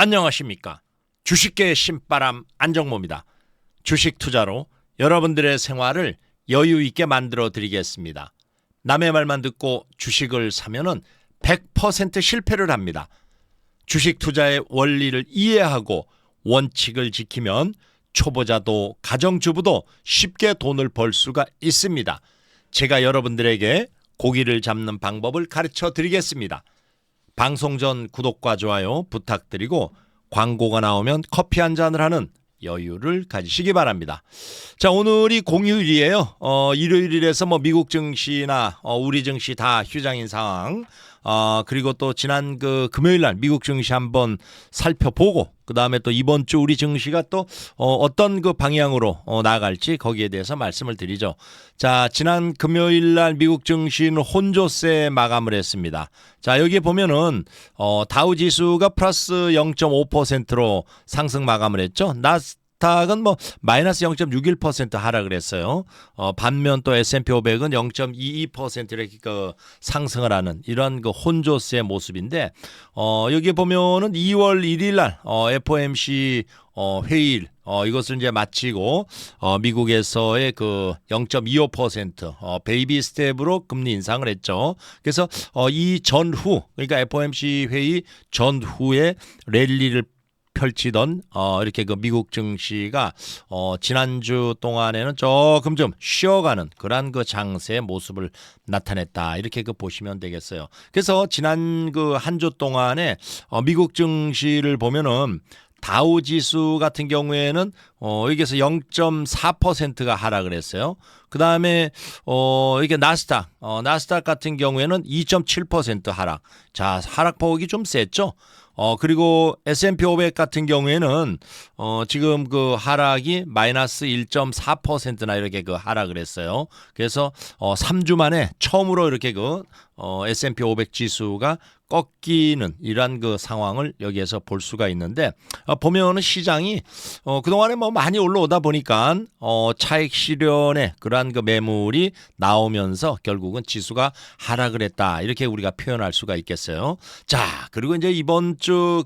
안녕하십니까. 주식계의 신바람 안정모입니다. 주식 투자로 여러분들의 생활을 여유 있게 만들어 드리겠습니다. 남의 말만 듣고 주식을 사면은 100% 실패를 합니다. 주식 투자의 원리를 이해하고 원칙을 지키면 초보자도 가정주부도 쉽게 돈을 벌 수가 있습니다. 제가 여러분들에게 고기를 잡는 방법을 가르쳐 드리겠습니다. 방송 전 구독과 좋아요 부탁드리고 광고가 나오면 커피 한 잔을 하는 여유를 가지시기 바랍니다. 자, 오늘이 공휴일이에요. 일요일이라서 뭐 미국 증시나 우리 증시 다 휴장인 상황. 그리고 또 지난 금요일 날 미국 증시 한번 살펴보고 그다음에 또 이번 주 우리 증시가 또 어떤 방향으로 나아갈지 거기에 대해서 말씀을 드리죠. 자, 지난 금요일 날 미국 증시는 혼조세 마감을 했습니다. 자, 여기 보면은 다우 지수가 플러스 0.5%로 상승 마감을 했죠. 나스닥은 뭐 마이너스 0.61% 하락을 했어요. 반면 또 S&P 500은 0.22% 이렇게 상승을 하는 이런 혼조세 모습인데 여기 보면은 2월 1일 날 FOMC 회의일 이것을 이제 마치고 미국에서의 0.25% 베이비 스텝으로 금리 인상을 했죠. 그래서 이 전후 그러니까 FOMC 회의 전후에 랠리를 펼치던 이렇게 미국 증시가 지난주 동안에는 조금 좀 쉬어가는 그러한 장세의 모습을 나타냈다 이렇게 보시면 되겠어요. 그래서 지난 한 주 동안에 미국 증시를 보면은 다우 지수 같은 경우에는 여기서 0.4%가 하락을 했어요. 그 다음에 이게 나스닥 같은 경우에는 2.7% 하락. 자, 하락폭이 좀 셌죠. 그리고 S&P 500 같은 경우에는 지금 하락이 마이너스 1.4%나 이렇게 하락을 했어요. 그래서 3주 만에 처음으로 이렇게 S&P 500 지수가 꺾이는 이러한 상황을 여기에서 볼 수가 있는데 보면은 시장이 그동안에 뭐 많이 올라오다 보니까 차익 실현의 그러한 매물이 나오면서 결국은 지수가 하락을 했다 이렇게 우리가 표현할 수가 있겠어요. 자, 그리고 이제 이번 주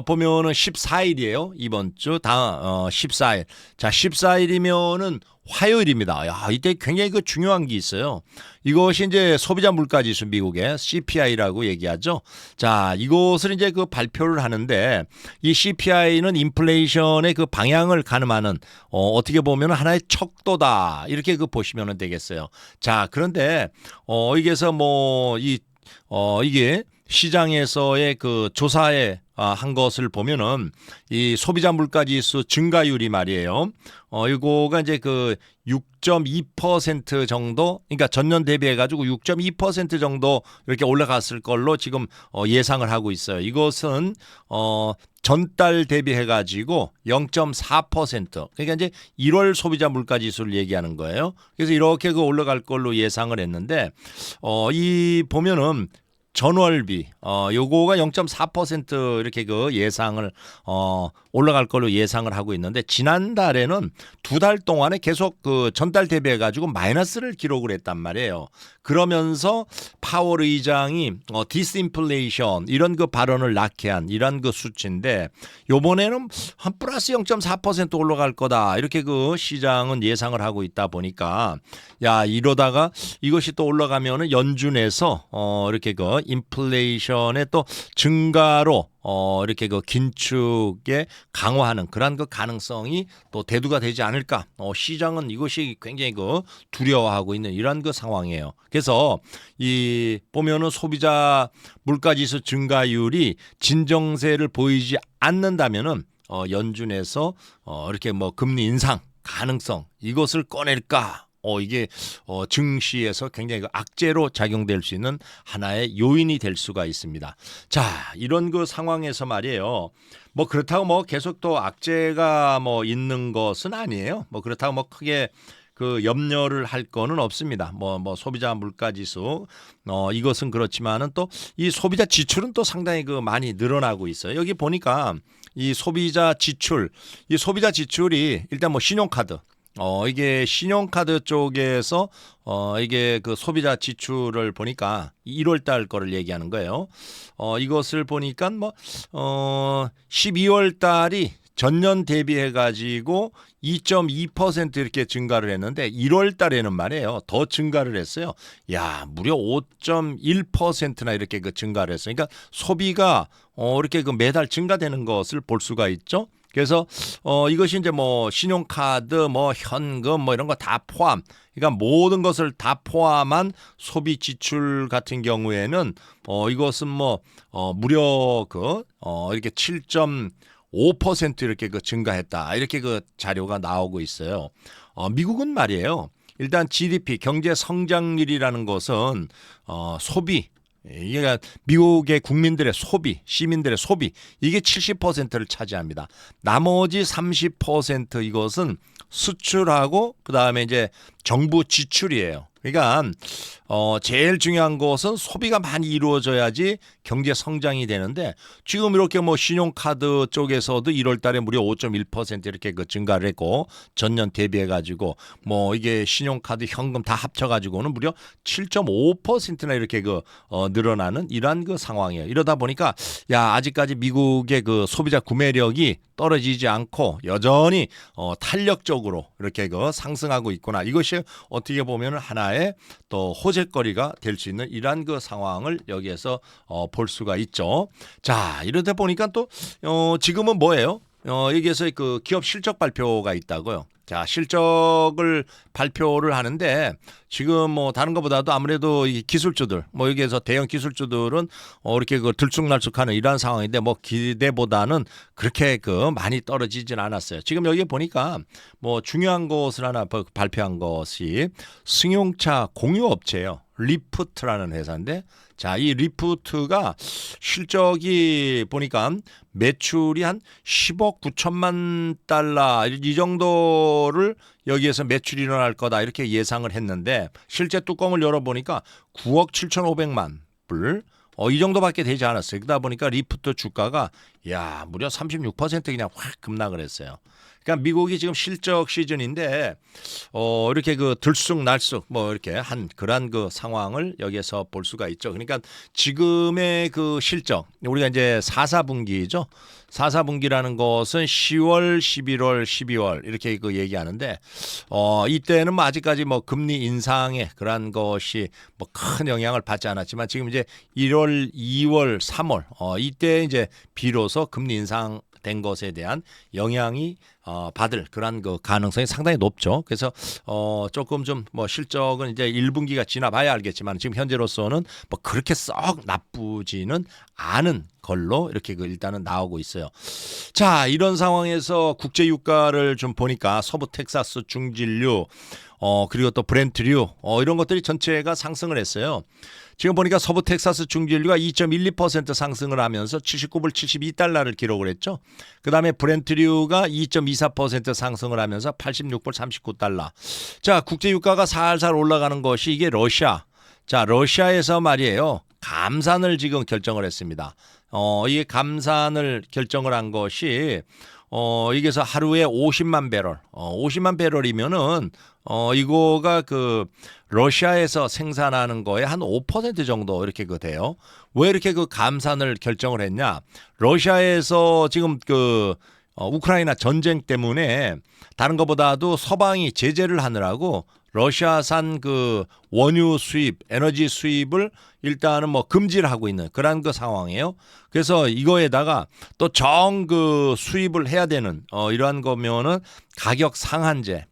보면은 14일이에요. 이번 주 14일. 자, 14일이면은 화요일입니다. 야, 이때 굉장히 중요한 게 있어요. 이것이 이제 소비자 물가 지수 미국의 CPI라고 얘기하죠. 자, 이것을 이제 발표를 하는데 이 CPI는 인플레이션의 방향을 가늠하는 어떻게 보면 하나의 척도다. 이렇게 보시면 되겠어요. 자, 그런데 여기에서 이게 시장에서의 조사에 한 것을 보면은 이 소비자 물가 지수 증가율이 말이에요. 이거가 이제 6.2% 정도, 그러니까 전년 대비해 가지고 6.2% 정도 이렇게 올라갔을 걸로 지금 예상을 하고 있어요. 이것은 전달 대비해 가지고 0.4%. 그러니까 이제 1월 소비자 물가 지수를 얘기하는 거예요. 그래서 이렇게 올라갈 걸로 예상을 했는데 이 보면은 전월비 요거가 0.4% 이렇게 예상을 올라갈 걸로 예상을 하고 있는데 지난달에는 두 달 동안에 계속 전달 대비해 가지고 마이너스를 기록을 했단 말이에요. 그러면서 파월 의장이 디스인플레이션 이런 발언을 낳게 한 이런 수치인데 요번에는 한 플러스 0.4% 올라갈 거다 이렇게 시장은 예상을 하고 있다 보니까 야, 이러다가 이것이 또 올라가면은 연준에서 이렇게 인플레이션의 또 증가로 이렇게 긴축에 강화하는 그런 가능성이 또 대두가 되지 않을까. 시장은 이것이 굉장히 두려워하고 있는 이런 상황이에요. 그래서 이 보면은 소비자 물가지수 증가율이 진정세를 보이지 않는다면은 연준에서 이렇게 금리 인상 가능성 이것을 꺼낼까? 이게 증시에서 굉장히 악재로 작용될 수 있는 하나의 요인이 될 수가 있습니다. 자, 이런 상황에서 말이에요. 그렇다고 계속 또 악재가 있는 것은 아니에요. 그렇다고 크게 염려를 할 거는 없습니다. 소비자 물가 지수 이것은 그렇지만은 또 이 소비자 지출은 또 상당히 많이 늘어나고 있어요. 여기 보니까 이 소비자 지출이 일단 신용카드 이게 신용카드 쪽에서 이게 그 소비자 지출을 보니까 1월 달 거를 얘기하는 거예요. 이것을 보니까 12월 달이 전년 대비해 가지고 2.2% 이렇게 증가를 했는데 1월 달에는 말이에요. 더 증가를 했어요. 야, 무려 5.1%나 이렇게 그 증가를 했어요. 그러니까 소비가 이렇게 그 매달 증가되는 것을 볼 수가 있죠. 그래서 이것이 이제 뭐 신용카드, 뭐 현금, 뭐 이런 거 다 포함. 그러니까 모든 것을 다 포함한 소비 지출 같은 경우에는 이것은 뭐 무려 이렇게 7.5% 이렇게 그 증가했다. 이렇게 그 자료가 나오고 있어요. 미국은 말이에요. 일단 GDP 경제 성장률이라는 것은 소비 이게 미국의 국민들의 소비, 시민들의 소비 이게 70%를 차지합니다. 나머지 30% 이것은 수출하고 그다음에 이제 정부 지출이에요. 그러니까 제일 중요한 것은 소비가 많이 이루어져야지 경제 성장이 되는데 지금 이렇게 뭐 신용카드 쪽에서도 1월 달에 무려 5.1% 이렇게 그 증가를 했고 전년 대비해 가지고 뭐 이게 신용카드 현금 다 합쳐 가지고는 무려 7.5%나 이렇게 늘어나는 이러한 그 상황이에요. 이러다 보니까 야, 아직까지 미국의 그 소비자 구매력이 떨어지지 않고 여전히 탄력적으로 이렇게 상승하고 있구나. 이것이 어떻게 보면 하나의 또 호재거리가 될 수 있는 이러한 그 상황을 여기에서 볼 수가 있죠. 자, 이러다 보니까 또 지금은 뭐예요? 여기에서 그 기업 실적 발표가 있다고요. 자, 실적을 발표를 하는데 지금 뭐 다른 것보다도 아무래도 이 기술주들 뭐 여기에서 대형 기술주들은 이렇게 그 들쑥날쑥하는 이러한 상황인데 뭐 기대보다는 그렇게 많이 떨어지진 않았어요. 지금 여기 보니까 뭐 중요한 것을 하나 발표한 것이 승용차 공유업체예요. 리프트라는 회사인데 자, 이 리프트가 실적이 보니까 매출이 한 10억 9천만 달러 이 정도를 여기에서 매출이 일어날 거다 이렇게 예상을 했는데 실제 뚜껑을 열어보니까 9억 7,500만 불 이 정도밖에 되지 않았어요. 그러다 보니까 리프트 주가가 야, 무려 36% 그냥 확 급락을 했어요. 그러니까 미국이 지금 실적 시즌인데 이렇게 들쑥날쑥 뭐 이렇게 한 그런 상황을 여기에서 볼 수가 있죠. 그러니까 지금의 실적 우리가 이제 4사분기죠. 4사분기라는 것은 10월, 11월, 12월 이렇게 얘기하는데 이때는 뭐 아직까지 뭐 금리 인상에 그런 것이 뭐 큰 영향을 받지 않았지만 지금 이제 1월, 2월, 3월 이때 이제 비로소 금리 인상 된 것에 대한 영향이 받을 그런 가능성이 상당히 높죠. 그래서 조금 좀 뭐 실적은 이제 1분기가 지나봐야 알겠지만 지금 현재로서는 뭐 그렇게 썩 나쁘지는 않은 걸로 이렇게 일단은 나오고 있어요. 자, 이런 상황에서 국제 유가를 좀 보니까 서부 텍사스 중진류 그리고 또 브렌트류 이런 것들이 전체가 상승을 했어요. 지금 보니까 서부 텍사스 중진류가 2.12% 상승을 하면서 79불 72달러를 기록을 했죠. 그다음에 브렌트류가 2.24% 상승을 하면서 86불 39달러. 자, 국제 유가가 살살 올라가는 것이 이게 러시아. 자, 러시아에서 말이에요. 감산을 지금 결정을 했습니다. 이게 감산을 결정을 한 것이 이게서 하루에 50만 배럴, 50만 배럴이면은 이거가 러시아에서 생산하는 거에 한 5% 정도 이렇게 돼요. 왜 이렇게 감산을 결정을 했냐? 러시아에서 지금 우크라이나 전쟁 때문에 다른 것보다도 서방이 제재를 하느라고 러시아산 원유 수입, 에너지 수입을 일단은 뭐 금지를 하고 있는 그런 상황이에요. 그래서 이거에다가 또 수입을 해야 되는 이러한 거면은 가격 상한제.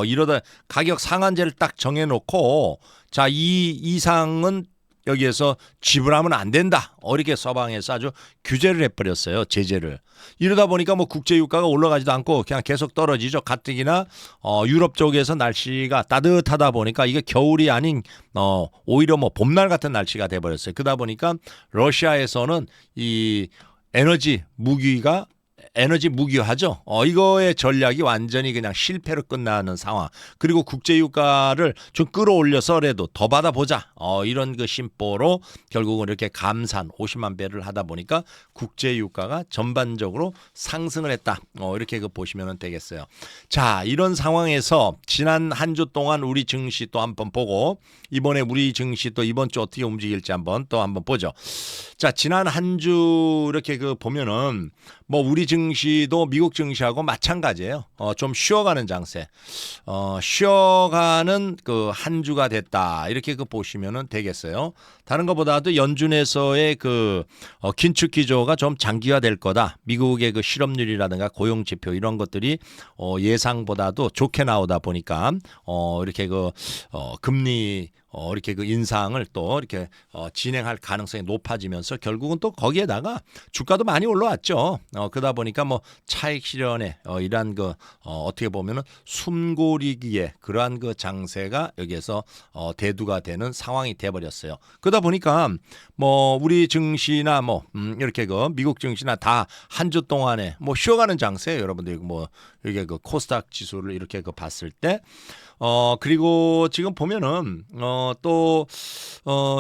이러다 가격 상한제를 딱 정해놓고 자, 이 이상은 여기에서 지불하면 안 된다. 이렇게 서방에서 아주 규제를 해버렸어요. 제재를. 이러다 보니까 뭐 국제 유가가 올라가지도 않고 그냥 계속 떨어지죠. 가뜩이나 유럽 쪽에서 날씨가 따뜻하다 보니까 이게 겨울이 아닌 오히려 뭐 봄날 같은 날씨가 돼버렸어요. 그러다 보니까 러시아에서는 이 에너지 무기가 에너지 무기화죠. 이거의 전략이 완전히 그냥 실패로 끝나는 상황. 그리고 국제유가를 좀 끌어올려서라도 더 받아보자. 이런 그 심보로 결국은 이렇게 감산 50만 배를 하다 보니까 국제유가가 전반적으로 상승을 했다. 이렇게 그 보시면 되겠어요. 자, 이런 상황에서 지난 한 주 동안 우리 증시 또 한번 보고 이번에 우리 증시 또 이번 주 어떻게 움직일지 한번 보죠. 자, 지난 한 주 이렇게 그 보면은 뭐 우리 증시도 미국 증시하고 마찬가지예요. 좀 쉬어가는 장세. 쉬어가는 그 한 주가 됐다. 이렇게 그 보시면은 되겠어요. 다른 것보다도 연준에서의 그 긴축 기조가 좀 장기화될 거다. 미국의 그 실업률이라든가 고용 지표 이런 것들이 예상보다도 좋게 나오다 보니까 이렇게 그 금리 이렇게 그 인상을 또 이렇게 진행할 가능성이 높아지면서 결국은 또 거기에다가 주가도 많이 올라왔죠. 그러다 보니까 뭐 차익 실현에 이러한 그 어떻게 보면은 숨고르기에 그러한 그 장세가 여기에서 대두가 되는 상황이 돼 버렸어요. 그러다 보니까 뭐 우리 증시나 뭐 이렇게 그 미국 증시나 다 한 주 동안에 뭐 쉬어가는 장세예요. 여러분들 뭐 이게 그 코스닥 지수를 이렇게 그 봤을 때 그리고 지금 보면은 또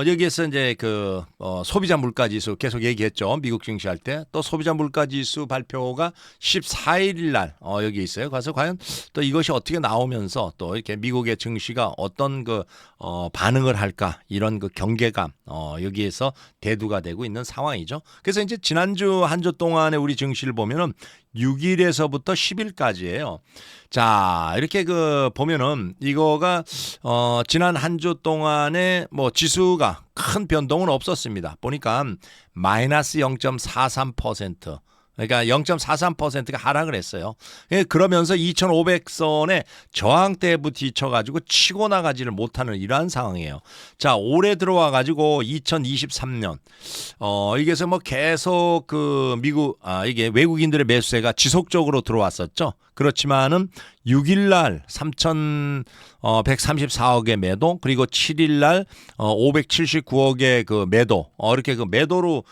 여기에서 이제 그 소비자 물가 지수 계속 얘기했죠. 미국 증시 할 때 또 소비자 물가 지수 발표가 14일 날 여기 있어요. 그래서 과연 또 이것이 어떻게 나오면서 또 이렇게 미국의 증시가 어떤 그 반응을 할까 이런 그 경계감 여기에서 대두가 되고 있는 상황이죠. 그래서 이제 지난주 한 주 동안에 우리 증시를 보면은 6일에서부터 10일까지예요. 자, 이렇게 그 보면은 이거가 지난 한 주 동안에 뭐 지수가 큰 변동은 없었습니다. 보니까 마이너스 0.43%. 그러니까 0.43%가 하락을 했어요. 그러면서 2,500선에 저항대에 부딪혀가지고 치고 나가지를 못하는 이러한 상황이에요. 자, 올해 들어와가지고 2023년 이게서 뭐 계속 그 미국 이게 외국인들의 매수세가 지속적으로 들어왔었죠. 그렇지만은 6일날 3,134억의 매도 그리고 7일날 579억의 그 매도 이렇게 그 매도로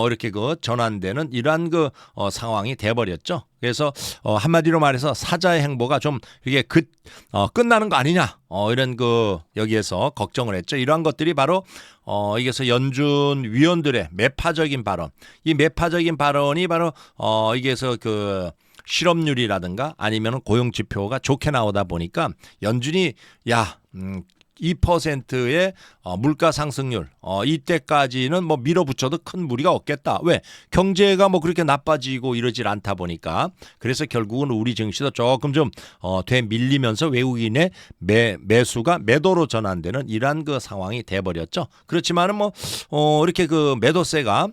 이렇게 그 전환되는 이러한 그 상황이 돼버렸죠. 그래서 한마디로 말해서 사자의 행보가 좀 이게 끝나는 거 아니냐 이런 그 여기에서 걱정을 했죠. 이러한 것들이 바로 이게서 연준 위원들의 매파적인 발언, 이 매파적인 발언이 바로 이게서 그 실업률이라든가 아니면 고용 지표가 좋게 나오다 보니까 연준이 2%의 물가 상승률 이때까지는 뭐 밀어붙여도 큰 무리가 없겠다. 왜? 경제가 뭐 그렇게 나빠지고 이러질 않다 보니까 그래서 결국은 우리 증시도 조금 좀 되밀리면서 외국인의 매수가 매도로 전환되는 이러한 그 상황이 돼버렸죠. 그렇지만은 뭐 이렇게 그 매도세가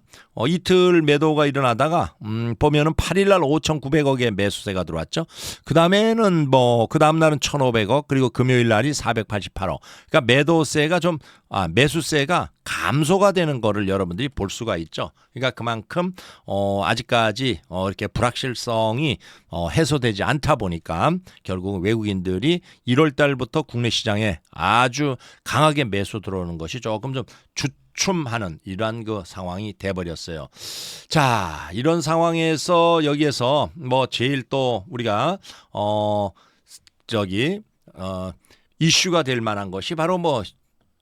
이틀 매도가 일어나다가 보면은 8일날 5,900억의 매수세가 들어왔죠. 그 다음에는 뭐 그 다음 날은 1,500억 그리고 금요일 날이 488억. 그러니까 매도세가 좀 매수세가 감소가 되는 거를 여러분들이 볼 수가 있죠. 그러니까 그만큼 아직까지 이렇게 불확실성이 해소되지 않다 보니까 결국 외국인들이 1월 달부터 국내 시장에 아주 강하게 매수 들어오는 것이 조금 좀 주춤하는 이러한 그 상황이 돼버렸어요. 자, 이런 상황에서 여기에서 뭐 제일 또 우리가 이슈가 될 만한 것이 바로 뭐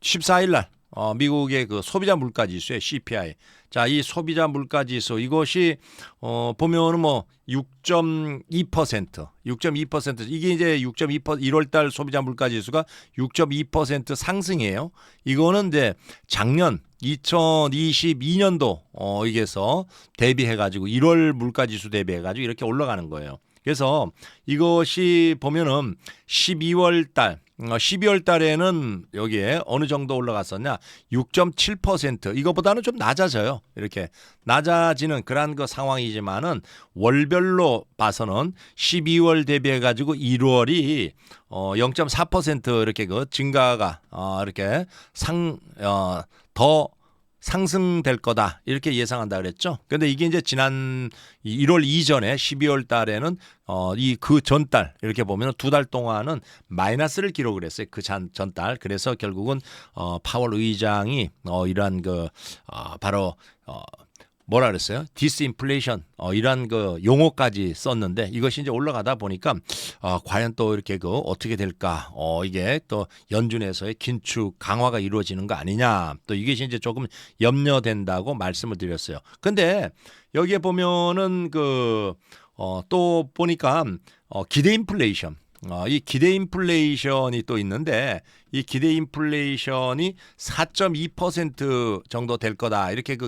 14일 날 미국의 그 소비자 물가 지수의 CPI. 자, 이 소비자 물가 지수 이것이 보면은 뭐 6.2% 이게 이제 6.2% 1월 달 소비자 물가 지수가 6.2% 상승이에요. 이거는 이제 작년 2022년도 이게서 대비해 가지고 1월 물가 지수 대비해 가지고 이렇게 올라가는 거예요. 그래서 이것이 보면은 12월 달에는 여기에 어느 정도 올라갔었냐? 6.7% 이거보다는 좀 낮아져요. 이렇게 낮아지는 그런 그 상황이지만은 월별로 봐서는 12월 대비해 가지고 1월이 0.4% 이렇게 그 증가가 이렇게 더 상승될 거다 이렇게 예상한다 그랬죠. 그런데 이게 이제 지난 1월 이전에 12월 달에는 이 그 전달 이렇게 보면 두 달 동안은 마이너스를 기록을 했어요. 그 전달. 그래서 결국은 파월 의장이 이러한 그 바로 뭐라 그랬어요? 디스인플레이션 이런 그 용어까지 썼는데 이것이 이제 올라가다 보니까 과연 또 이렇게 그 어떻게 될까? 이게 또 연준에서의 긴축 강화가 이루어지는 거 아니냐? 또 이것이 이제 조금 염려된다고 말씀을 드렸어요. 근데 여기에 보면은 또 보니까 기대 인플레이션 이 기대 인플레이션이 또 있는데 이 기대 인플레이션이 4.2% 정도 될 거다 이렇게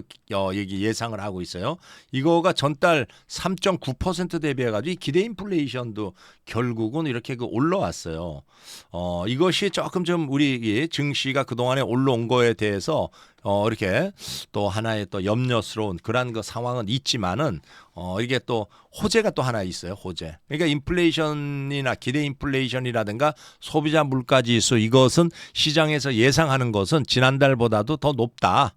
얘기 예상을 하고 있어요. 이거가 전달 3.9% 대비해 가지고 이 기대 인플레이션도 결국은 이렇게 올라왔어요. 이것이 조금 좀 우리 증시가 그동안에 올라온 거에 대해서 이렇게 또 하나의 또 염려스러운 그런 그 상황은 있지만은 이게 또 호재가 또 하나 있어요. 호재. 그러니까 인플레이션이나 기대 인플레이션이라든가 소비자 물가 지수 이것은 시장에서 예상하는 것은 지난달보다도 더 높다.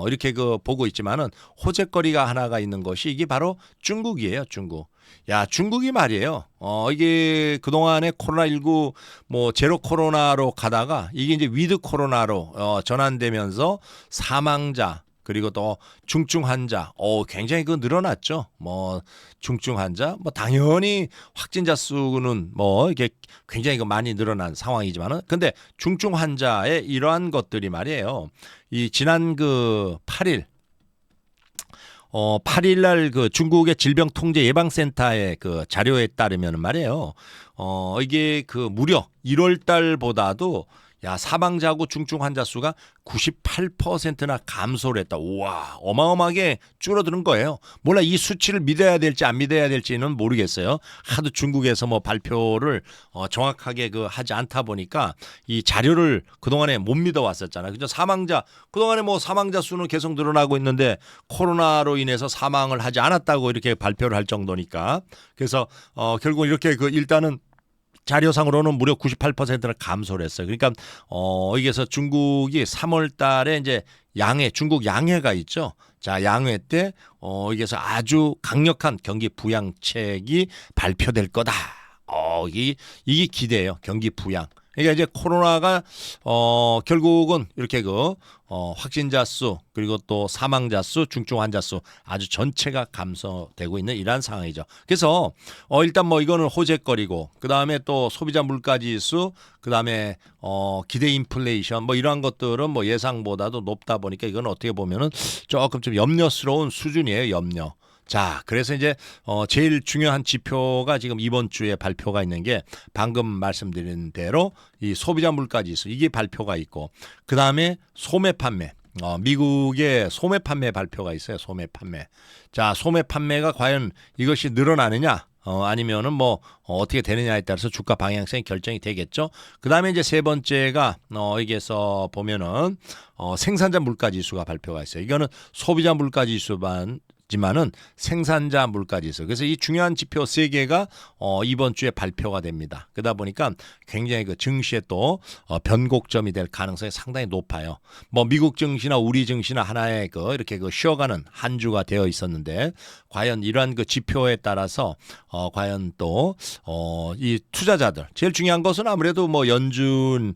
이렇게 보고 있지만은 호재거리가 하나가 있는 것이 이게 바로 중국이에요. 중국. 야, 중국이 말이에요. 이게 그동안에 코로나19 뭐 제로 코로나로 가다가 이게 이제 위드 코로나로 전환되면서 사망자 그리고 또 중증 환자 굉장히 늘어났죠. 뭐 중증 환자 뭐 당연히 확진자 수는 뭐 이게 굉장히 많이 늘어난 상황이지만은 근데 중증 환자의 이러한 것들이 말이에요. 이 지난 8일 8일 날 중국의 질병통제예방센터의 자료에 따르면 말이에요. 이게 무려 1월 달보다도 사망자하고 중증 환자 수가 98%나 감소를 했다. 우와, 어마어마하게 줄어드는 거예요. 몰라 이 수치를 믿어야 될지 안 믿어야 될지는 모르겠어요. 하도 중국에서 뭐 발표를 정확하게 하지 않다 보니까 이 자료를 그동안에 못 믿어 왔었잖아요. 그죠? 그동안에 뭐 사망자 수는 계속 늘어나고 있는데 코로나로 인해서 사망을 하지 않았다고 이렇게 발표를 할 정도니까. 그래서 결국 이렇게 일단은 자료상으로는 무려 98%나 감소를 했어요. 그러니까 여기서 중국이 3월 달에 이제 중국 양해가 있죠. 자, 양해 때 여기서 아주 강력한 경기 부양책이 발표될 거다. 이게 기대예요. 경기 부양. 그러니까 이제 코로나가 결국은 이렇게 확진자 수 그리고 또 사망자 수, 중증 환자 수 아주 전체가 감소되고 있는 이러한 상황이죠. 그래서 일단 뭐 이거는 호재거리고 그다음에 또 소비자 물가 지수 그다음에 기대 인플레이션 뭐 이러한 것들은 뭐 예상보다도 높다 보니까 이건 어떻게 보면은 조금 좀 염려스러운 수준이에요. 염려. 자, 그래서 이제 제일 중요한 지표가 지금 이번 주에 발표가 있는 게 방금 말씀드린 대로 이 소비자 물가 지수 이게 발표가 있고 그다음에 소매 판매 미국의 소매 판매 발표가 있어요. 소매 판매. 자, 소매 판매가 과연 이것이 늘어나느냐 아니면은 뭐 어떻게 되느냐에 따라서 주가 방향성이 결정이 되겠죠. 그다음에 이제 세 번째가 여기에서 보면은 생산자 물가 지수가 발표가 있어요. 이거는 소비자 물가 지수만 지만은 생산자 물가 지수. 그래서 이 중요한 지표 세 개가 이번 주에 발표가 됩니다. 그러다 보니까 굉장히 증시에 또 변곡점이 될 가능성이 상당히 높아요. 뭐 미국 증시나 우리 증시나 하나의 이렇게 쉬어가는 한 주가 되어 있었는데 과연 이러한 지표에 따라서 과연 또 이 투자자들 제일 중요한 것은 아무래도 뭐 유연준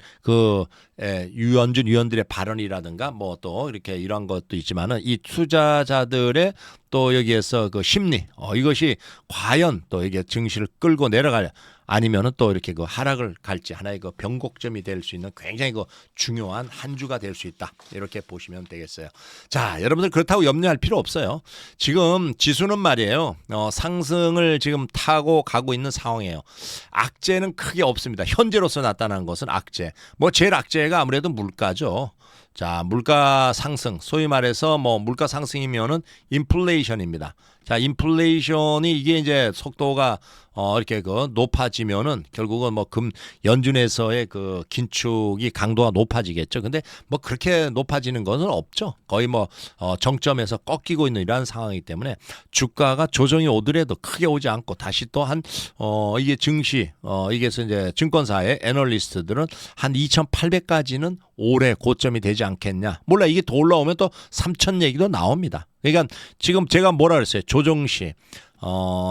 위원들의 발언이라든가 뭐 또 이렇게 이런 것도 있지만은 이 투자자들의 또 여기에서 심리 이것이 과연 또 이게 증시를 끌고 내려갈 아니면은 또 이렇게 하락을 갈지 하나의 변곡점이 될 수 있는 굉장히 중요한 한 주가 될 수 있다. 이렇게 보시면 되겠어요. 자, 여러분들 그렇다고 염려할 필요 없어요. 지금 지수는 말이에요. 상승을 지금 타고 가고 있는 상황이에요. 악재는 크게 없습니다. 현재로서 나타난 것은 악재. 뭐 제일 악재가 아무래도 물가죠. 자, 물가 상승, 소위 말해서 뭐 물가 상승이면은 인플레이션입니다. 자, 인플레이션이 이게 이제 속도가 이렇게 높아지면은 결국은 뭐 연준에서의 긴축이 강도가 높아지겠죠. 근데 뭐 그렇게 높아지는 것은 없죠. 거의 뭐 정점에서 꺾이고 있는 이러한 상황이기 때문에 주가가 조정이 오더라도 크게 오지 않고 다시 또 이게 증시 이게서 이제 증권사의 애널리스트들은 한 2,800까지는 올해 고점이 되지 않겠냐. 몰라 이게 더 올라오면 또 3,000 얘기도 나옵니다. 그러니까 지금 제가 뭐라 그랬어요? 조정시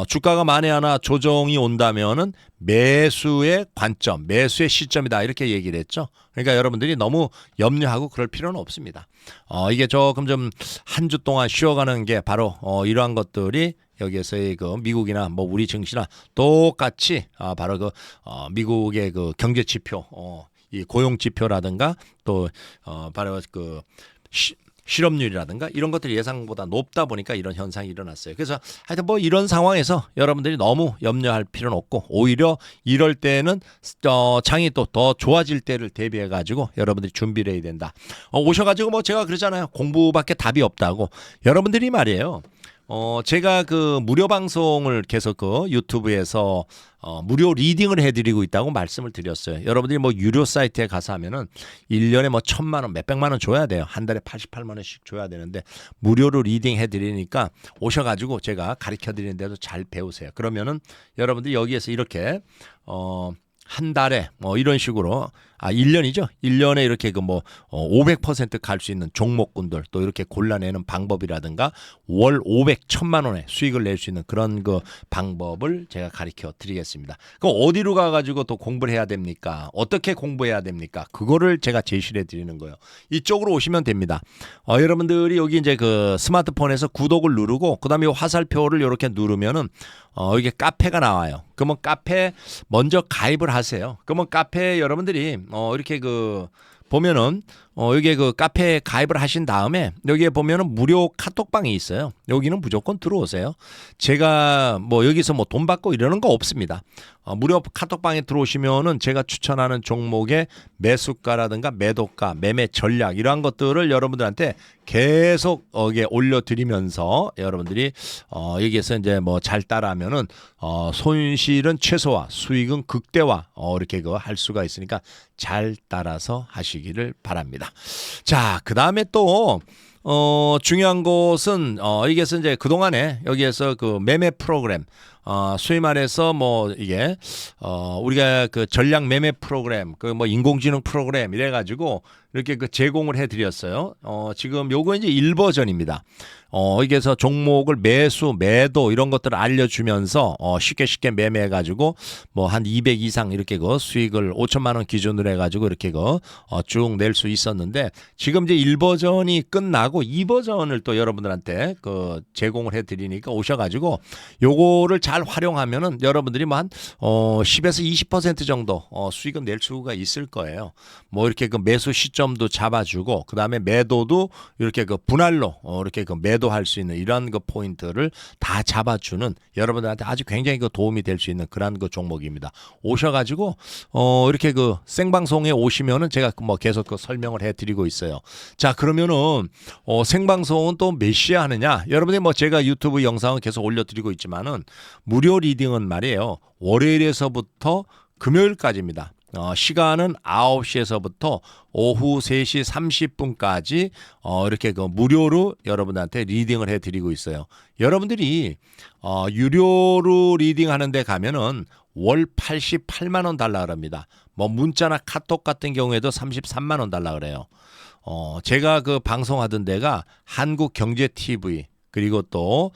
주가가 만에 하나 조정이 온다면은 매수의 관점, 매수의 시점이다 이렇게 얘기를 했죠. 그러니까 여러분들이 너무 염려하고 그럴 필요는 없습니다. 이게 조금 좀 한 주 동안 쉬어가는 게 바로 이러한 것들이 여기에서의 그 미국이나 뭐 우리 증시나 똑같이 바로 그 미국의 그 경제 지표, 이 고용 지표라든가 또 바로 그 실업률이라든가 이런 것들이 예상보다 높다 보니까 이런 현상이 일어났어요. 그래서 하여튼 뭐 이런 상황에서 여러분들이 너무 염려할 필요는 없고 오히려 이럴 때는 장이 또 더 좋아질 때를 대비해 가지고 여러분들이 준비를 해야 된다. 오셔가지고 뭐 제가 그러잖아요. 공부밖에 답이 없다고. 여러분들이 말이에요. 제가 그 무료 방송을 계속 그 유튜브에서 무료 리딩을 해드리고 있다고 말씀을 드렸어요. 여러분들이 뭐 유료 사이트에 가서 하면은 1년에 뭐 1,000만 원, 몇백만 원 줘야 돼요. 한 달에 88만 원씩 줘야 되는데 무료로 리딩 해드리니까 오셔가지고 제가 가르쳐 드리는데도 잘 배우세요. 그러면은 여러분들이 여기에서 이렇게 한 달에 뭐 이런 식으로 1년이죠. 1년에 이렇게 그 뭐 500% 갈 수 있는 종목군들 또 이렇게 골라내는 방법이라든가 월 500, 1,000만 원의 수익을 낼 수 있는 그런 그 방법을 제가 가르쳐 드리겠습니다. 그럼 어디로 가가지고 또 공부를 해야 됩니까? 어떻게 공부해야 됩니까? 그거를 제가 제시해 드리는 거예요. 이쪽으로 오시면 됩니다. 여러분들이 여기 이제 그 스마트폰에서 구독을 누르고 그다음에 화살표를 이렇게 누르면은 이게 카페가 나와요. 그러면 카페 먼저 가입을 하세요. 그러면 카페 여러분들이 이렇게 그 보면은 여기에 그 카페에 가입을 하신 다음에 여기에 보면은 무료 카톡방이 있어요. 여기는 무조건 들어오세요. 제가 뭐 여기서 뭐 돈 받고 이러는 거 없습니다. 무료 카톡방에 들어오시면은 제가 추천하는 종목의 매수가라든가 매도가, 매매 전략 이러한 것들을 여러분들한테 계속 여기에 올려드리면서 여러분들이 여기에서 이제 뭐 잘 따라하면은 손실은 최소화, 수익은 극대화 이렇게 그 할 수가 있으니까 잘 따라서 하시기를 바랍니다. 자, 그 다음에 또 중요한 것은 여기에서 이제 그동안에 여기에서 그 매매 프로그램 소위 말해서 뭐 이게 우리가 그 전략 매매 프로그램 그 뭐 인공지능 프로그램 이래 가지고 이렇게 그 제공을 해 드렸어요. 지금 요거 이제 1버전입니다. 여기에서 종목을 매수, 매도 이런 것들을 알려주면서 쉽게 매매해 가지고 뭐 한 200 이상 이렇게 그 수익을 5천만 원 기준으로 해 가지고 이렇게 그 쭉 낼 수 있었는데 지금 이제 1버전이 끝나고 2버전을 또 여러분들한테 그 제공을 해 드리니까 오셔 가지고 요거를 잘 활용하면은 여러분들이 뭐 한 10에서 20% 정도 수익은 낼 수가 있을 거예요. 뭐 이렇게 그 매수 시점도 잡아주고 그다음에 매도도 이렇게 그 분할로 이렇게 그 매도할 수 있는 이런 그 포인트를 다 잡아주는 여러분들한테 아주 굉장히 그 도움이 될 수 있는 그런 그 종목입니다. 오셔가지고 이렇게 그 생방송에 오시면은 제가 뭐 계속 그 설명을 해드리고 있어요. 자, 그러면은 생방송은 또 몇 시에 하느냐? 여러분들이 뭐 제가 유튜브 영상을 계속 올려드리고 있지만은 무료 리딩은 말이에요. 월요일에서부터 금요일까지입니다. 시간은 9시에서부터 오후 3시 30분까지 이렇게 그 무료로 여러분한테 리딩을 해드리고 있어요. 여러분들이 유료로 리딩하는 데 가면은 월 88만 원 달라 그럽니다. 뭐 문자나 카톡 같은 경우에도 33만 원 달라 그래요. 제가 그 방송하던 데가 한국경제TV 그리고 또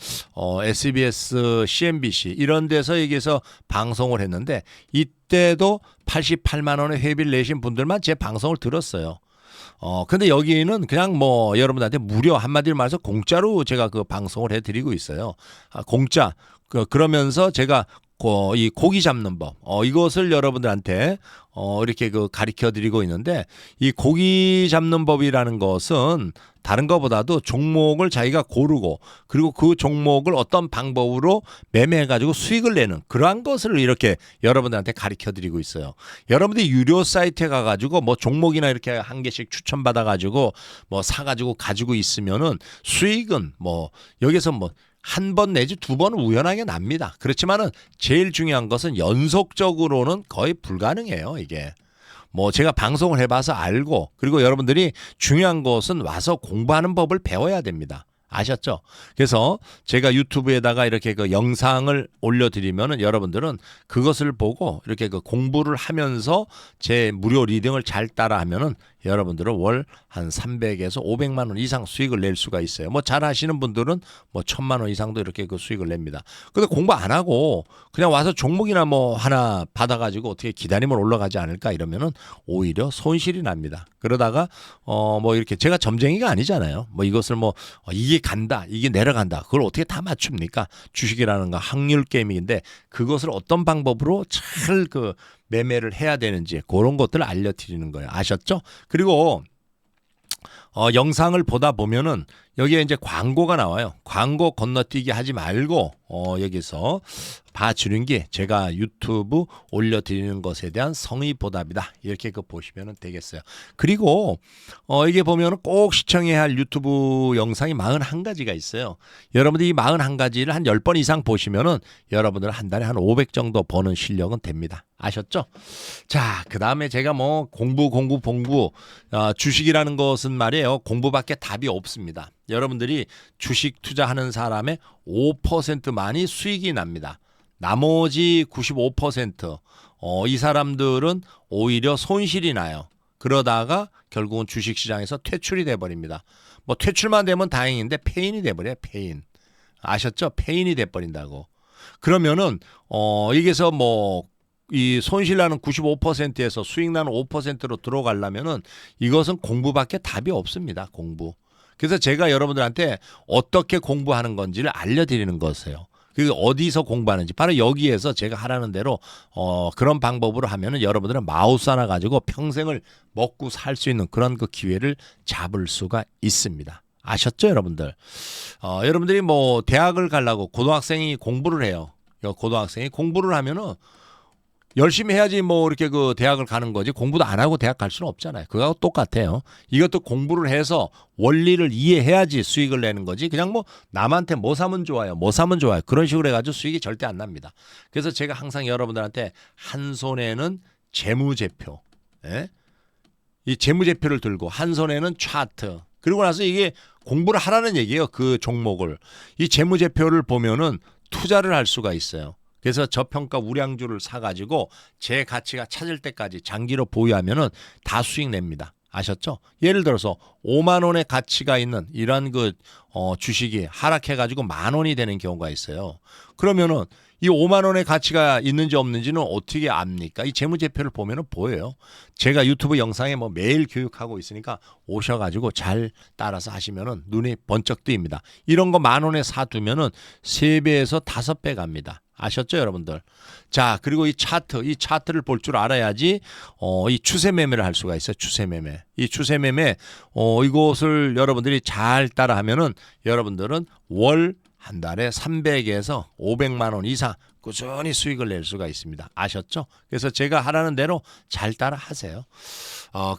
SBS, CNBC 이런 데서 여기서 방송을 했는데 이때도 88만 원의 회비를 내신 분들만 제 방송을 들었어요. 근데 여기는 그냥 뭐 여러분한테 무료 한마디로 말해서 공짜로 제가 그 방송을 해드리고 있어요. 공짜. 그러면서 제가 이 고기 잡는 법 이것을 여러분들한테 이렇게 그 가르쳐 드리고 있는데 이 고기 잡는 법이라는 것은 다른 것보다도 종목을 자기가 고르고 그리고 그 종목을 어떤 방법으로 매매해 가지고 수익을 내는 그러한 것을 이렇게 여러분들한테 가르쳐 드리고 있어요. 여러분들이 유료 사이트에 가 가지고 뭐 종목이나 이렇게 한 개씩 추천받아 가지고 뭐 사 가지고 가지고 있으면은 수익은 뭐 여기서 뭐 한 번 내지 두 번 우연하게 납니다. 그렇지만은 제일 중요한 것은 연속적으로는 거의 불가능해요, 이게. 뭐 제가 방송을 해봐서 알고 그리고 여러분들이 중요한 것은 와서 공부하는 법을 배워야 됩니다. 아셨죠? 그래서 제가 유튜브에다가 이렇게 그 영상을 올려드리면은 여러분들은 그것을 보고 이렇게 그 공부를 하면서 제 무료 리딩을 잘 따라하면은 여러분들은 월 한 300에서 500만 원 이상 수익을 낼 수가 있어요. 뭐 잘 하시는 분들은 뭐 1000만 원 이상도 이렇게 그 수익을 냅니다. 근데 공부 안 하고 그냥 와서 종목이나 뭐 하나 받아가지고 어떻게 기다리면 올라가지 않을까 이러면은 오히려 손실이 납니다. 그러다가 뭐 이렇게 제가 점쟁이가 아니잖아요. 뭐 이것을 뭐 이게 간다, 이게 내려간다, 그걸 어떻게 다 맞춥니까? 주식이라는 거 확률 게임인데 그것을 어떤 방법으로 잘 그 매매를 해야 되는지 그런 것들을 알려드리는 거예요. 아셨죠? 그리고 영상을 보다 보면은 여기에 이제 광고가 나와요. 광고 건너뛰기 하지 말고 여기서 봐주는 게 제가 유튜브 올려드리는 것에 대한 성의 보답이다. 이렇게 그 보시면 되겠어요. 그리고 이게 보면은 꼭 시청해야 할 유튜브 영상이 41가지가 있어요. 여러분들이 이 41가지를 한 10번 이상 보시면은 여러분들 한 달에 한 500 정도 버는 실력은 됩니다. 아셨죠? 자, 그 다음에 제가 뭐 공부 주식이라는 것은 말이에요. 공부밖에 답이 없습니다. 여러분들이 주식 투자하는 사람의 5%만이 수익이 납니다. 나머지 95% 이 사람들은 오히려 손실이 나요. 그러다가 결국은 주식시장에서 퇴출이 돼버립니다. 뭐 퇴출만 되면 다행인데 폐인이 돼버려요. 폐인. 아셨죠? 폐인이 돼버린다고. 그러면은 여기서 뭐 이 손실나는 95%에서 수익나는 5%로 들어가려면은 이것은 공부밖에 답이 없습니다. 공부. 그래서 제가 여러분들한테 어떻게 공부하는 건지를 알려드리는 거예요. 그 어디서 공부하는지 바로 여기에서 제가 하라는 대로 그런 방법으로 하면은 여러분들은 마우스 하나 가지고 평생을 먹고 살 수 있는 그런 그 기회를 잡을 수가 있습니다. 아셨죠, 여러분들? 여러분들이 뭐 대학을 가려고 고등학생이 공부를 해요. 고등학생이 공부를 하면은 열심히 해야지 뭐 이렇게 그 대학을 가는 거지 공부도 안 하고 대학 갈 수는 없잖아요. 그거하고 똑같아요. 이것도 공부를 해서 원리를 이해해야지 수익을 내는 거지. 그냥 뭐 남한테 뭐 사면 좋아요. 뭐 사면 좋아요. 그런 식으로 해가지고 수익이 절대 안 납니다. 그래서 제가 항상 여러분들한테 한 손에는 재무제표, 이 재무제표를 들고 한 손에는 차트. 그리고 나서 이게 공부를 하라는 얘기예요. 그 종목을. 이 재무제표를 보면은 투자를 할 수가 있어요. 그래서 저평가 우량주를 사가지고 제 가치가 찾을 때까지 장기로 보유하면은 다 수익 냅니다. 아셨죠? 예를 들어서 5만 원의 가치가 있는 이런 그 주식이 하락해가지고 10,000원이 되는 경우가 있어요. 그러면은 이 5만 원의 가치가 있는지 없는지는 어떻게 압니까? 이 재무제표를 보면은 보여요. 제가 유튜브 영상에 뭐 매일 교육하고 있으니까 오셔가지고 잘 따라서 하시면은 눈이 번쩍 뜨입니다. 이런 거 10,000원에 사두면은 3배에서 5배 갑니다. 아셨죠, 여러분들? 자, 그리고 이 차트를 볼 줄 알아야지 이 추세 매매를 할 수가 있어요. 추세 매매. 이 추세 매매 이것을 여러분들이 잘 따라하면은 여러분들은 월 한 달에 300에서 500만 원 이상 꾸준히 수익을 낼 수가 있습니다. 아셨죠? 그래서 제가 하라는 대로 잘 따라 하세요.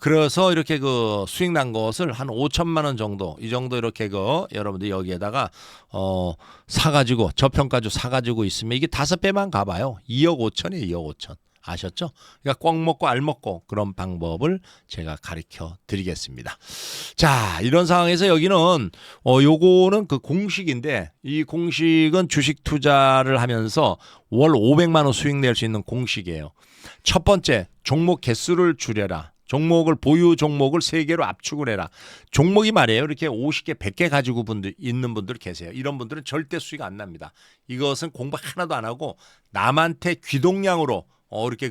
그래서 이렇게 그 수익 난 것을 한 5천만 원 정도, 이 정도 이렇게 여러분들 여기에다가 사가지고 저평가주 사가지고 있으면 이게 5배만 가봐요. 2억 5천이에요. 2억 5천. 아셨죠? 그러니까 꽉 먹고 알 먹고 그런 방법을 제가 가르쳐 드리겠습니다. 자, 이런 상황에서 여기는 요거는 그 공식인데 이 공식은 주식 투자를 하면서 월 500만 원 수익 낼 수 있는 공식이에요. 첫 번째, 종목 개수를 줄여라. 보유 종목을 3개로 압축을 해라. 종목이 말이에요. 이렇게 50개, 100개 가지고 있는 분들 계세요. 이런 분들은 절대 수익 안 납니다. 이것은 공부 하나도 안 하고 남한테 귀동량으로 이렇게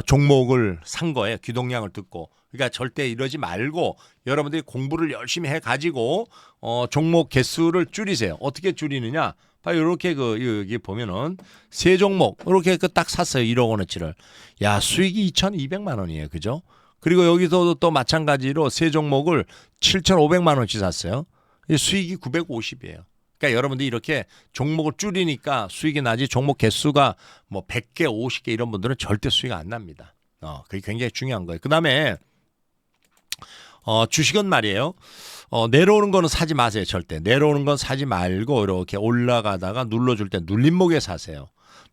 종목을 산 거예요. 귀동량을 듣고. 그러니까 절대 이러지 말고 여러분들이 공부를 열심히 해 가지고 종목 개수를 줄이세요. 어떻게 줄이느냐? 바로 이렇게 여기 보면은 3종목 이렇게 딱 샀어요. 1억 원어치를. 야, 수익이 2,200만 원이에요. 그죠? 그리고 여기서도 또 마찬가지로 3종목을 7,500만 원치 샀어요. 수익이 950이에요. 그러니까 여러분들이 이렇게 종목을 줄이니까 수익이 나지 종목 개수가 뭐 100개, 50개 이런 분들은 절대 수익 안 납니다. 그게 굉장히 중요한 거예요. 그다음에 주식은 말이에요. 내려오는 거는 사지 마세요. 절대. 내려오는 건 사지 말고 이렇게 올라가다가 눌러줄 때 눌림목에 사세요.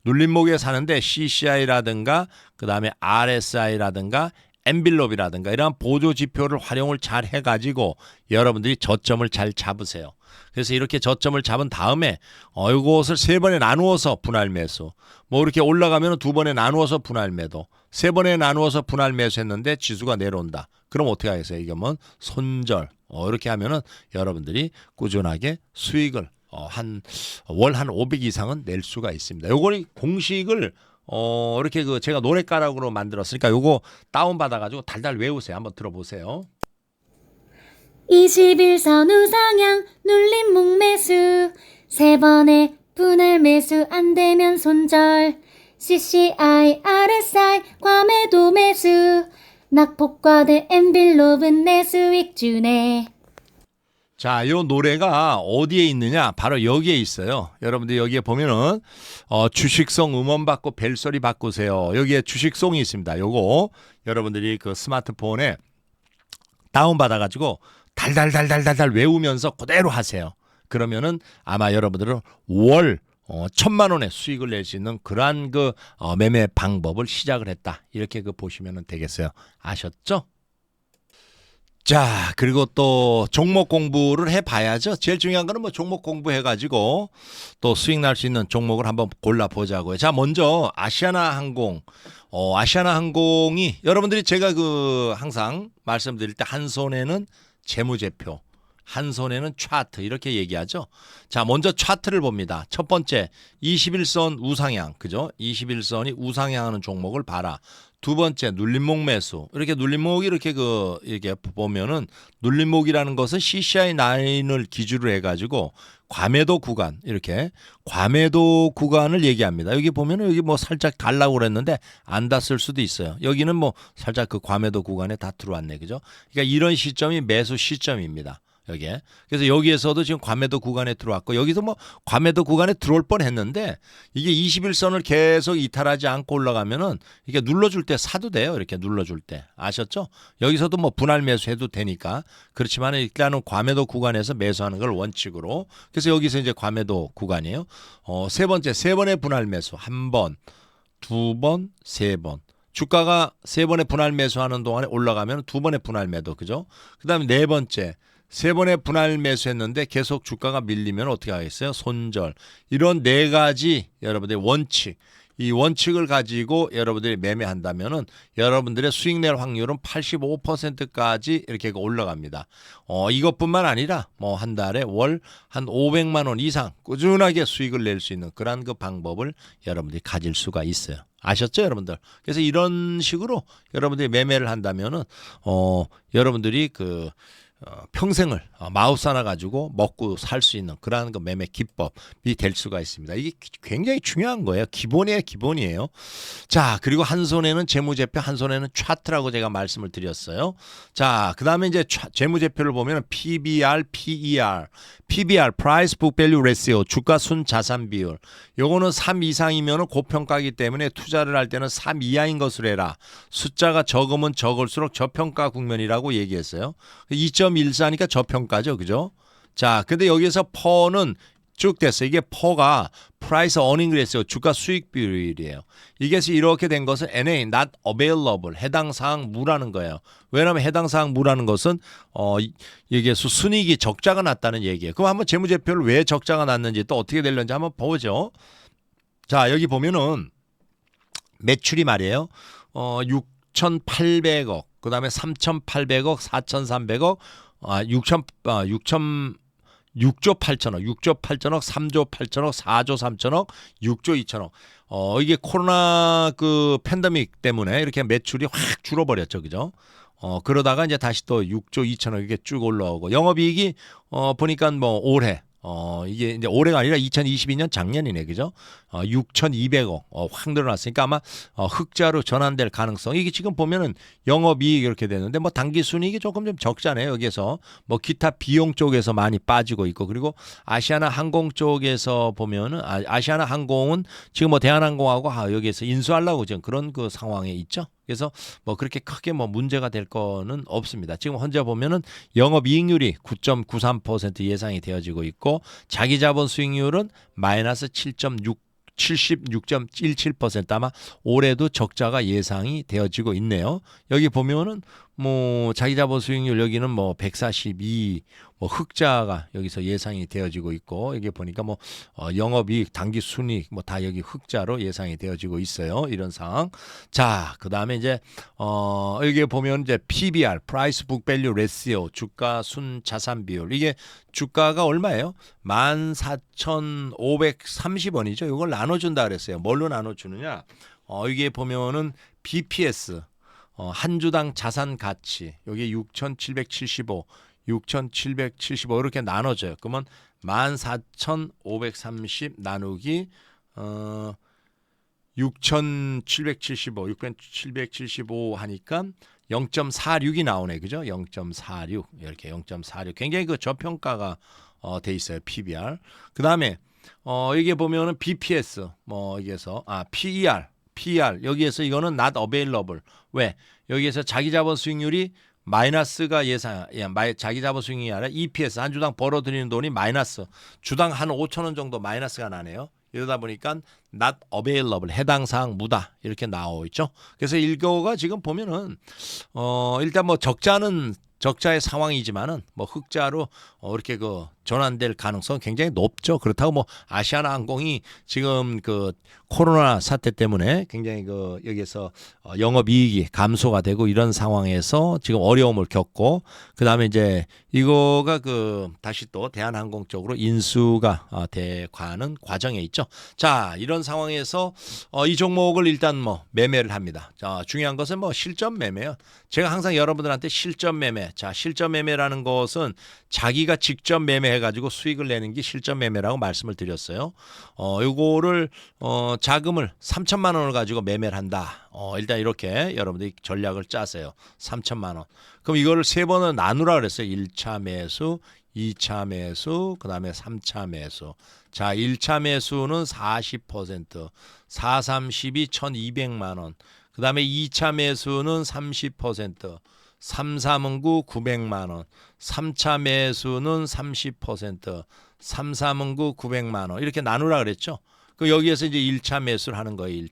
눌림목에 사는데 CCI라든가 그다음에 RSI라든가 엔빌롭이라든가 이러한 보조 지표를 활용을 잘 해가지고 여러분들이 저점을 잘 잡으세요. 그래서 이렇게 저점을 잡은 다음에 이것을 3번에 나누어서 분할 매수, 뭐 이렇게 올라가면 2번에 나누어서 분할 매도, 3번에 나누어서 분할 매수했는데 지수가 내려온다. 그럼 어떻게 하겠어요? 이게 뭐 손절 이렇게 하면은 여러분들이 꾸준하게 수익을 한 월 한 500 이상은 낼 수가 있습니다. 요거는 공식을 이렇게 그 제가 노랫가락으로 만들었으니까 요거 다운 받아가지고 달달 외우세요. 한번 들어보세요. 21선 우상향 눌림 목매수 3번의 분할 매수 안되면 손절 CCI RSI 과매도 매수 낙폭과대 엔빌롭은 내 수익 주네. 자, 요 노래가 어디에 있느냐? 바로 여기에 있어요. 여러분들 여기에 보면은 주식송 음원 받고 벨소리 바꾸세요. 여기에 주식송이 있습니다. 요거 여러분들이 그 스마트폰에 다운 받아가지고 달달달달달달 외우면서 그대로 하세요. 그러면은 아마 여러분들은 월 1,000만 원의 수익을 낼 수 있는 그러한 그 매매 방법을 시작을 했다. 이렇게 그 보시면 되겠어요. 아셨죠? 자, 그리고 또 종목 공부를 해봐야죠. 제일 중요한 거는 뭐 종목 공부해가지고 또 수익 날 수 있는 종목을 한번 골라보자고요. 자, 먼저 아시아나항공. 아시아나항공이 여러분들이 제가 그 항상 말씀드릴 때 한 손에는 재무제표, 한 손에는 차트 이렇게 얘기하죠. 자, 먼저 차트를 봅니다. 첫 번째 21선 우상향, 그죠? 21선이 우상향하는 종목을 봐라. 두 번째 눌림목 매수. 이렇게 눌림목이 이렇게 이렇게 보면은 눌림목이라는 것은 CCI 9을 기준으로 해가지고 과매도 구간 이렇게 과매도 구간을 얘기합니다. 여기 보면은 여기 뭐 살짝 달라고 그랬는데 안 닿았을 수도 있어요. 여기는 뭐 살짝 그 과매도 구간에 다 들어왔네, 그죠? 그러니까 이런 시점이 매수 시점입니다. 여기에. 그래서 여기에서도 지금 과매도 구간에 들어왔고 여기서 뭐 과매도 구간에 들어올 뻔했는데 이게 21선을 계속 이탈하지 않고 올라가면은 이게 눌러줄 때 사도 돼요. 이렇게 눌러줄 때 아셨죠? 여기서도 뭐 분할 매수해도 되니까 그렇지만 일단은 과매도 구간에서 매수하는 걸 원칙으로 그래서 여기서 이제 과매도 구간이에요. 세 번의 분할 매수 한 번, 두 번, 세 번. 주가가 세 번의 분할 매수하는 동안에 올라가면 두 번의 분할 매도 그죠? 그다음에 네 번째. 세 번의 분할 매수했는데 계속 주가가 밀리면 어떻게 하겠어요? 손절. 이런 네 가지 여러분들의 원칙. 이 원칙을 가지고 여러분들이 매매한다면은 여러분들의 수익 낼 확률은 85%까지 이렇게 올라갑니다. 이것뿐만 아니라 뭐 한 달에 월 한 500만 원 이상 꾸준하게 수익을 낼 수 있는 그런 그 방법을 여러분들이 가질 수가 있어요. 아셨죠, 여러분들? 그래서 이런 식으로 여러분들이 매매를 한다면은 여러분들이 평생을 마우스 하나 가지고 먹고 살 수 있는 그러한 그 매매 기법이 될 수가 있습니다. 이게 굉장히 중요한 거예요. 기본이에요. 자, 그리고 한 손에는 재무제표, 한 손에는 차트라고 제가 말씀을 드렸어요. 자, 그 다음에 이제 재무제표를 보면 PBR, PER, PBR, Price Book Value Ratio, 주가 순 자산 비율. 요거는 3 이상이면 고평가이기 때문에 투자를 할 때는 3 이하인 것으로 해라. 숫자가 적으면 적을수록 저평가 국면이라고 얘기했어요. 2.14니까 저평가죠. 그죠? 자, 근데 여기서 퍼는 쭉 됐어요. 이게 퍼가 Price Earning Ratio, 주가 수익 비율이에요. 이게 이렇게 된 것은 NA, Not Available, 해당 사항 무라는 거예요. 왜냐하면 해당 사항 무라는 것은 이게 순이익이 적자가 났다는 얘기예요. 그럼 한번 재무제표를 왜 적자가 났는지 또 어떻게 되는지 한번 보죠. 자, 여기 보면은 매출이 말이에요. 6,800억, 그 다음에 3,800억, 4,300억, 6조 8천억, 3조 8천억, 4조 3천억, 6조 2천억. 이게 코로나 그 팬데믹 때문에 이렇게 매출이 확 줄어버렸죠. 그죠? 그러다가 이제 다시 또 6조 2천억 이게 쭉 올라오고 영업이익이 보니까 뭐 올해 이게 이제 올해가 아니라 2022년 작년이네. 그죠? 6,200억 확 늘어났으니까 아마 흑자로 전환될 가능성. 이게 지금 보면은 영업이익 이렇게 되는데 뭐 당기 순이익이 조금 좀 적잖아요. 여기서 뭐 기타 비용 쪽에서 많이 빠지고 있고 그리고 아시아나 항공 쪽에서 보면은 아시아나 항공은 지금 뭐 대한항공하고 여기에서 인수하려고 지금 그런 그 상황에 있죠. 그래서 뭐 그렇게 크게 뭐 문제가 될 거는 없습니다. 지금 현재 보면은 영업이익률이 9.93% 예상이 되어지고 있고 자기 자본 수익률은 마이너스 76.17% 아마 올해도 적자가 예상이 되어지고 있네요. 여기 보면은 뭐 자기 자본 수익률 여기는 뭐 142, 뭐 흑자가 여기서 예상이 되어지고 있고, 이게 보니까 뭐 영업이익, 당기 순이익 뭐 다 여기 흑자로 예상이 되어지고 있어요. 이런 상황. 자, 그다음에 이제 여기에 보면 이제 PBR, Price Book Value Ratio, 주가 순 자산 비율. 이게 주가가 얼마예요? 14,530원이죠. 이걸 나눠준다 그랬어요. 뭘로 나눠주느냐? 여기에 보면은 BPS, 한 주당 자산 가치, 여기 6,775 이렇게 나눠져요. 그러면 14,530 나누기 6,775 하니까 0.46이 나오네. 그죠? 0.46. 이렇게 0.46. 굉장히 그 저평가가 돼 있어요. PBR. 그다음에 여기에 보면은 BPS 뭐 여기에서 PER 여기에서 이거는 not available. 왜? 여기에서 자기 자본 수익률이 마이너스가 자기 자본 수익률이 아니라 EPS 한 주당 벌어들이는 돈이 마이너스, 주당 한 5천 원 정도 마이너스가 나네요. 이러다 보니까 not available, 해당 사항 무다 이렇게 나오고 있죠. 그래서 일거가 지금 보면은 일단 뭐 적자의 상황이지만은 뭐 흑자로 이렇게 그 전환될 가능성 굉장히 높죠. 그렇다고 뭐 아시아나항공이 지금 그 코로나 사태 때문에 굉장히 그 여기에서 영업이익이 감소가 되고 이런 상황에서 지금 어려움을 겪고, 그다음에 이제 이거가 그 다시 또 대한항공 쪽으로 인수가 돼가는 과정에 있죠. 자, 이런 상황에서 이 종목을 일단 뭐 매매를 합니다. 자, 중요한 것은 뭐 실전 매매요. 제가 항상 여러분들한테 실전 매매, 자, 실전 매매라는 것은 자기가 직접 매매해가지고 수익을 내는 게 실전 매매라고 말씀을 드렸어요. 요거를 자금을 3천만 원을 가지고 매매를 한다. 일단 이렇게 여러분들이 전략을 짜세요. 3천만 원. 그럼 이거를 세 번을 나누라 그랬어요. 1차 매수, 2차 매수, 그다음에 3차 매수. 자, 1차 매수는 40%, 4, 32, 1,200만 원. 그다음에 2차 매수는 30%, 3, 3은 9, 900만 원. 3차 매수는 30%, 3, 3은 9, 900만 원. 이렇게 나누라 그랬죠. 그 여기에서 이제 1차 매수를 하는 거예요.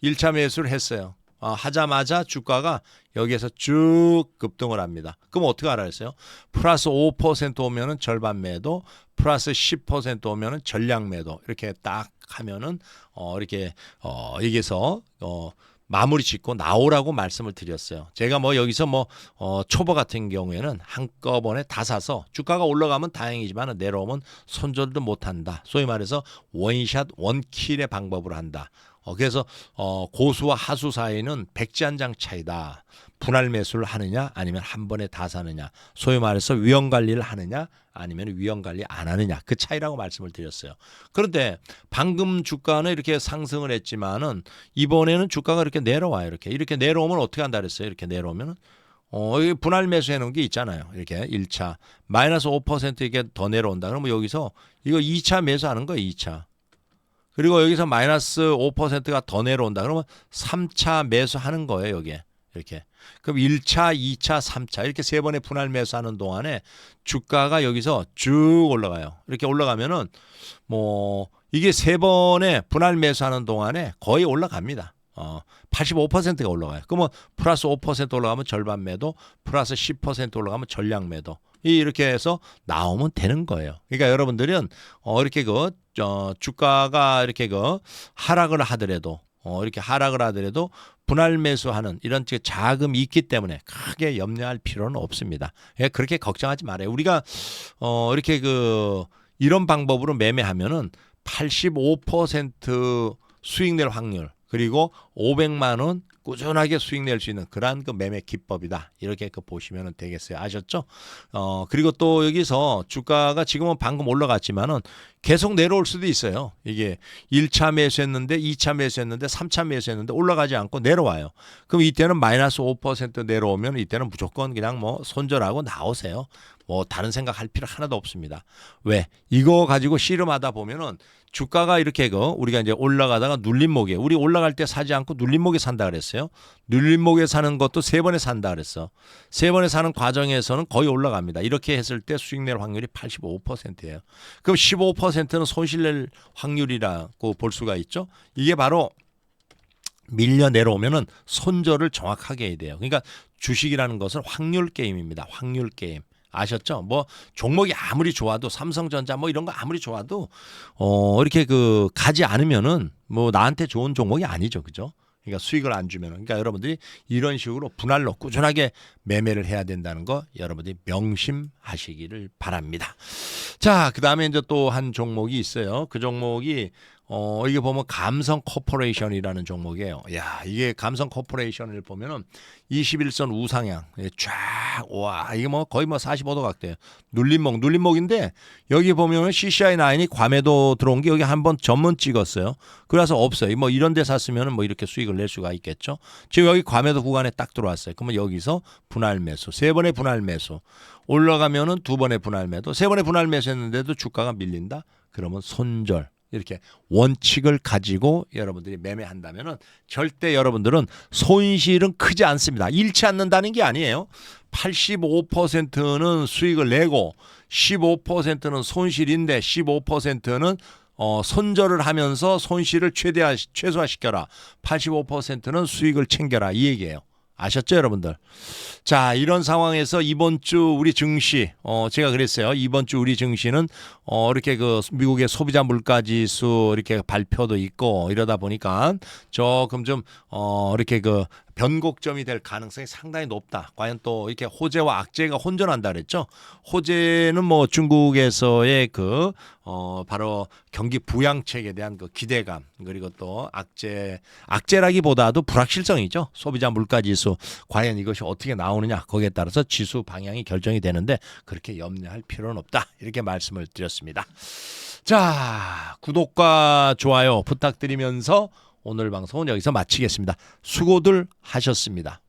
1차 매수를 했어요. 하자마자 주가가 여기에서 쭉 급등을 합니다. 그럼 어떻게 알아 했어요? 플러스 5% 오면은 절반 매도, 플러스 10% 오면은 전량 매도. 이렇게 딱 하면은 이렇게 여기서 마무리 짓고 나오라고 말씀을 드렸어요. 제가 뭐 여기서 뭐 초보 같은 경우에는 한꺼번에 다 사서 주가가 올라가면 다행이지만 내려오면 손절도 못한다. 소위 말해서 원샷 원킬의 방법으로 한다. 그래서 고수와 하수 사이는 백지 한 장 차이다. 분할 매수를 하느냐 아니면 한 번에 다 사느냐. 소위 말해서 위험 관리를 하느냐 아니면 위험 관리 안 하느냐. 그 차이라고 말씀을 드렸어요. 그런데 방금 주가는 이렇게 상승을 했지만은 이번에는 주가가 이렇게 내려와요. 이렇게 내려오면 어떻게 한다 그랬어요? 이렇게 내려오면은 여기 분할 매수해 놓은 게 있잖아요. 이렇게 1차 마이너스 5% 이게 더 내려온다. 그러면 여기서 이거 2차 매수하는 거예요. 2차. 그리고 여기서 마이너스 5%가 더 내려온다. 그러면 3차 매수하는 거예요. 여기에. 이렇게. 그럼 1차, 2차, 3차 이렇게 세 번의 분할 매수하는 동안에 주가가 여기서 쭉 올라가요. 이렇게 올라가면은 뭐 이게 세 번의 분할 매수하는 동안에 거의 올라갑니다. 85%가 올라가요. 그러면 플러스 5% 올라가면 절반 매도, 플러스 10% 올라가면 전량 매도. 이렇게 해서 나오면 되는 거예요. 그러니까 여러분들은 이렇게 주가가 이렇게 하락을 하더라도 이렇게 하락을 하더라도 분할 매수하는 이런 자금이 있기 때문에 크게 염려할 필요는 없습니다. 그렇게 걱정하지 말아요. 우리가 이렇게 이런 방법으로 매매하면은 85% 수익 낼 확률, 그리고 500만 원 꾸준하게 수익 낼 수 있는 그러한 매매 기법이다. 이렇게 보시면 되겠어요. 아셨죠? 그리고 또 여기서 주가가 지금은 방금 올라갔지만은 계속 내려올 수도 있어요. 이게 1차 매수했는데 2차 매수했는데 3차 매수했는데 올라가지 않고 내려와요. 그럼 이때는 마이너스 5% 내려오면 이때는 무조건 그냥 뭐 손절하고 나오세요. 뭐 다른 생각할 필요 하나도 없습니다. 왜? 이거 가지고 씨름하다 보면은 주가가 이렇게 우리가 이제 올라가다가 눌림목에, 우리 올라갈 때 사지 않고 눌림목에 산다 그랬어요. 눌림목에 사는 것도 세 번에 산다 그랬어. 세 번에 사는 과정에서는 거의 올라갑니다. 이렇게 했을 때 수익 낼 확률이 85%예요. 그럼 15%는 손실 낼 확률이라고 볼 수가 있죠. 이게 바로 밀려 내려오면은 손절을 정확하게 해야 돼요. 그러니까 주식이라는 것은 확률 게임입니다. 확률 게임. 아셨죠? 뭐 종목이 아무리 좋아도 삼성전자 뭐 이런 거 아무리 좋아도 이렇게 그 가지 않으면은 뭐 나한테 좋은 종목이 아니죠. 그죠? 그러니까 수익을 안 주면은 그러니까 여러분들이 이런 식으로 분할로 꾸준하게 매매를 해야 된다는 거 여러분들이 명심하시기를 바랍니다. 자, 그다음에 이제 또 한 종목이 있어요. 그 종목이 이게 보면 감성 코퍼레이션이라는 종목이에요. 야, 이게 감성 코퍼레이션을 보면은 21선 우상향 쫙, 와, 이게 뭐 거의 뭐 45도 각도예요. 눌림목인데 여기 보면은 CCI9이 과매도 들어온 게 여기 한번 전문 찍었어요. 그래서 없어요. 뭐 이런 데 샀으면은 뭐 이렇게 수익을 낼 수가 있겠죠. 지금 여기 과매도 구간에 딱 들어왔어요. 그러면 여기서 분할 매수, 세 번의 분할 매수, 올라가면은 두 번의 분할 매도, 세 번의 분할 매수했는데도 주가가 밀린다. 그러면 손절. 이렇게 원칙을 가지고 여러분들이 매매한다면은 절대 여러분들은 손실은 크지 않습니다. 잃지 않는다는 게 아니에요. 85%는 수익을 내고 15%는 손실인데 15%는 손절을 하면서 손실을 최소화시켜라. 85%는 수익을 챙겨라. 이 얘기예요. 아셨죠, 여러분들? 자, 이런 상황에서 이번 주 우리 증시, 제가 그랬어요. 이번 주 우리 증시는, 이렇게 그 미국의 소비자 물가 지수 이렇게 발표도 있고 이러다 보니까 조금 좀, 이렇게 그 변곡점이 될 가능성이 상당히 높다. 과연 또 이렇게 호재와 악재가 혼전한다 그랬죠. 호재는 뭐 중국에서의 그, 바로 경기 부양책에 대한 그 기대감, 그리고 또 악재라기보다도 불확실성이죠. 소비자 물가 지수. 과연 이것이 어떻게 나오느냐. 거기에 따라서 지수 방향이 결정이 되는데 그렇게 염려할 필요는 없다. 이렇게 말씀을 드렸습니다. 자, 구독과 좋아요 부탁드리면서 오늘 방송은 여기서 마치겠습니다. 수고들 하셨습니다.